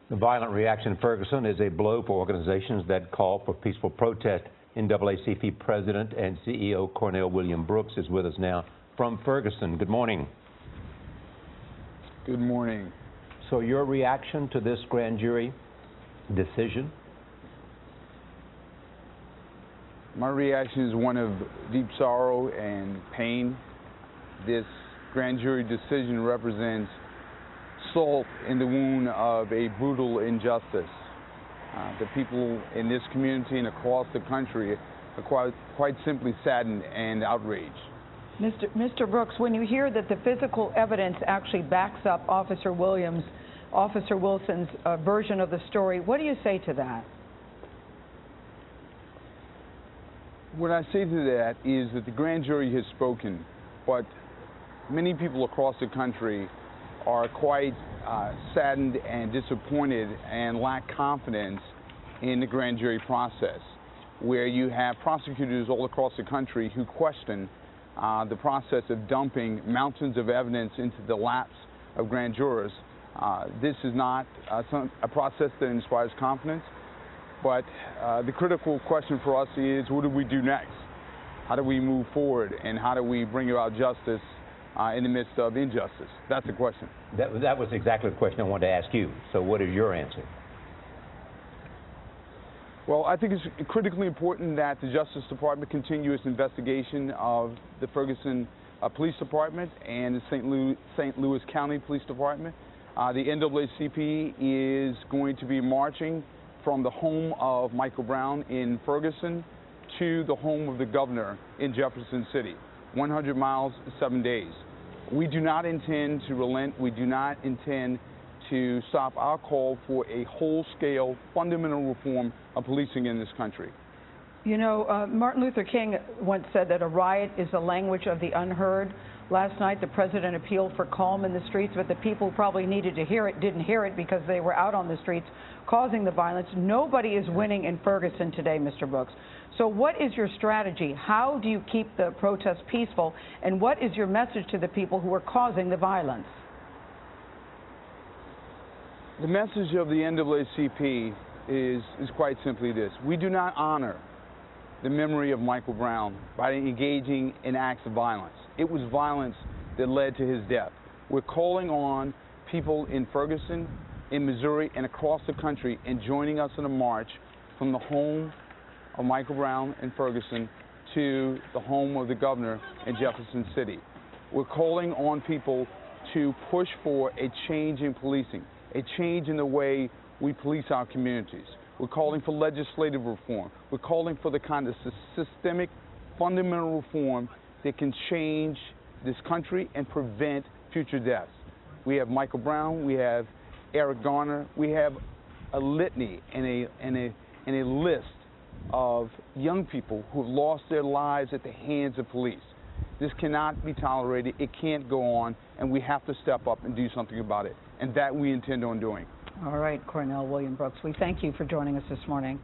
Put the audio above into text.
The violent reaction in Ferguson is a blow for organizations that call for peaceful protest. NAACP President and CEO Cornell William Brooks is with us now from Ferguson. Good morning. Good morning. So your reaction to this grand jury decision? My reaction is one of deep sorrow and pain. This grand jury decision represents salt in the wound of a brutal injustice. The people in this community and across the country are quite simply saddened and outraged. Mr. Brooks, when you hear that the physical evidence actually backs up Officer Wilson's version of the story, what do you say to that? What I say to that is that the grand jury has spoken, but many people across the country are quite saddened and disappointed and lack confidence in the grand jury process, where you have prosecutors all across the country who question the process of dumping mountains of evidence into the laps of grand jurors. This is not a process that inspires confidence, but the critical question for us is, what do we do next? How do we move forward, and how do we bring about justice in the midst of injustice? That's the question. That was exactly the question I wanted to ask you. So what is your answer? Well, I think it's critically important that the Justice Department continue its investigation of the Ferguson Police Department and the St. Louis County Police Department. The NAACP is going to be marching from the home of Michael Brown in Ferguson to the home of the governor in Jefferson City, 100 miles, 7 days. We do not intend to relent. We do not intend to stop our call for a whole-scale, fundamental reform of policing in this country. You know, Martin Luther King once said that a riot is the language of the unheard. Last night, the president appealed for calm in the streets, but the people who probably needed to hear it didn't hear it because they were out on the streets causing the violence. Nobody is winning in Ferguson today, Mr. Brooks. So what is your strategy? How do you keep the protest peaceful? And what is your message to the people who are causing the violence? The message of the NAACP is quite simply this. We do not honor the memory of Michael Brown by engaging in acts of violence. It was violence that led to his death. We're calling on people in Ferguson, in Missouri, and across the country and joining us in a march from the home of Michael Brown in Ferguson to the home of the governor in Jefferson City. We're calling on people to push for a change in policing, a change in the way we police our communities. We're calling for legislative reform. We're calling for the kind of systemic, fundamental reform that can change this country and prevent future deaths. We have Michael Brown, we have Eric Garner, we have a litany and a list of young people who have lost their lives at the hands of police. This cannot be tolerated. It can't go on, and we have to step up and do something about it, and that we intend on doing. All right, Cornell William Brooks, we thank you for joining us this morning.